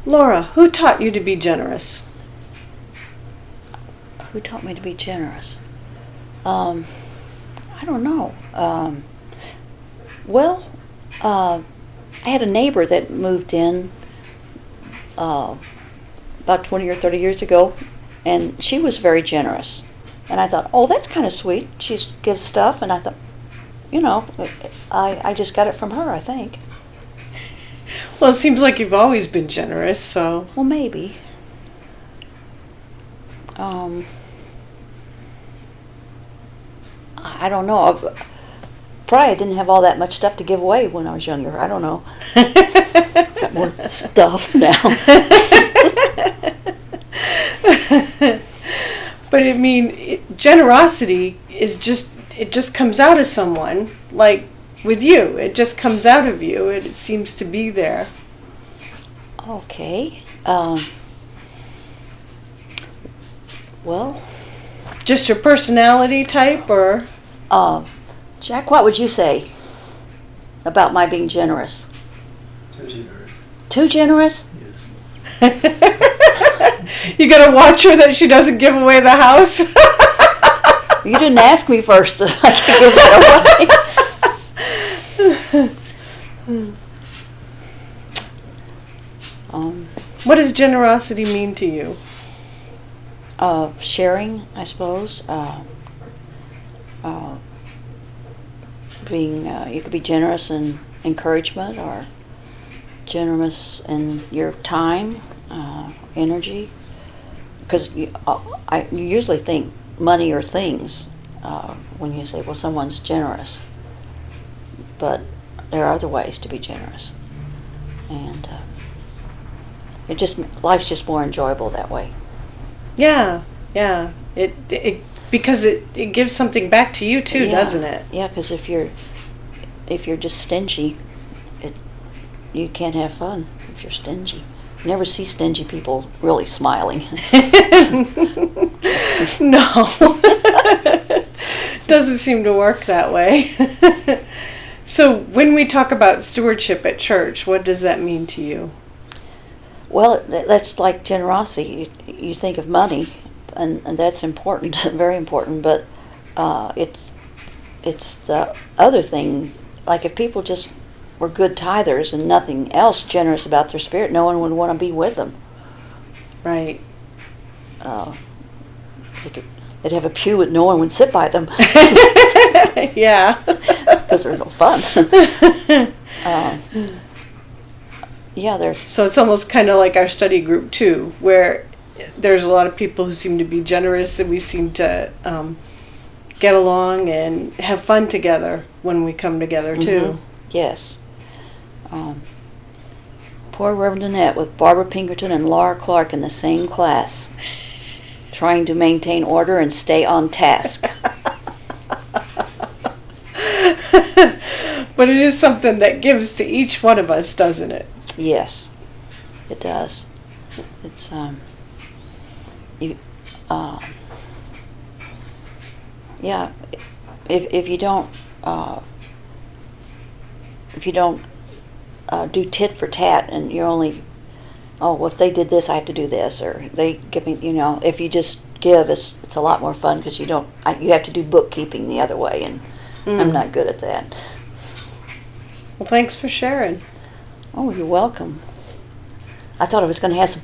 Laura, who taught you to be generous? Who taught me to be generous? I don't know. Well, I had a neighbor that moved in about 20 or 30 years ago, and she was very generous. And I thought, oh, that's kind of sweet. She gives stuff, and I thought, I just got it from her, I think. Well, it seems like you've always been generous, so. Well, maybe. I don't know. Probably I didn't have all that much stuff to give away when I was younger. I don't know. Got more stuff now. But I mean, generosity is it just comes out of someone, like with you. It just comes out of you. It seems to be there. Okay. Well. Just your personality type, or? Jack, what would you say about my being generous? Too generous. Too generous? Yes. You gotta watch her that she doesn't give away the house. You didn't ask me first if I could give that away. What does generosity mean to you? Sharing, I suppose. Being, you could be generous in encouragement, or generous in your time, energy. Because you usually think money or things when you say, well, someone's generous. But there are other ways to be generous. And life's just more enjoyable that way. Yeah. It because it gives something back to you too, doesn't it? Yeah, because if you're just stingy, you can't have fun if you're stingy. You never see stingy people really smiling. No. Doesn't seem to work that way. So when we talk about stewardship at church, what does that mean to you? Well, that's like generosity. You think of money, and that's important, very important, but it's the other thing. Like if people just were good tithers and nothing else generous about their spirit, no one would want to be with them. Right. They'd have a pew and no one would sit by them. Yeah. Because they're no fun. Yeah, So it's almost kind of like our study group too, where there's a lot of people who seem to be generous, and we seem to get along and have fun together when we come together too. Mm-hmm. Yes. Poor Reverend Annette with Barbara Pinkerton and Laura Clark in the same class, trying to maintain order and stay on task. But it is something that gives to each one of us, doesn't it? Yes, it does. It's yeah. If you don't do tit for tat, and you're only, oh, well, if they did this, I have to do this, or they give me, if you just give, it's a lot more fun because you have to do bookkeeping the other way, and I'm not good at that. Well, thanks for sharing. Oh, you're welcome. I thought I was going to have some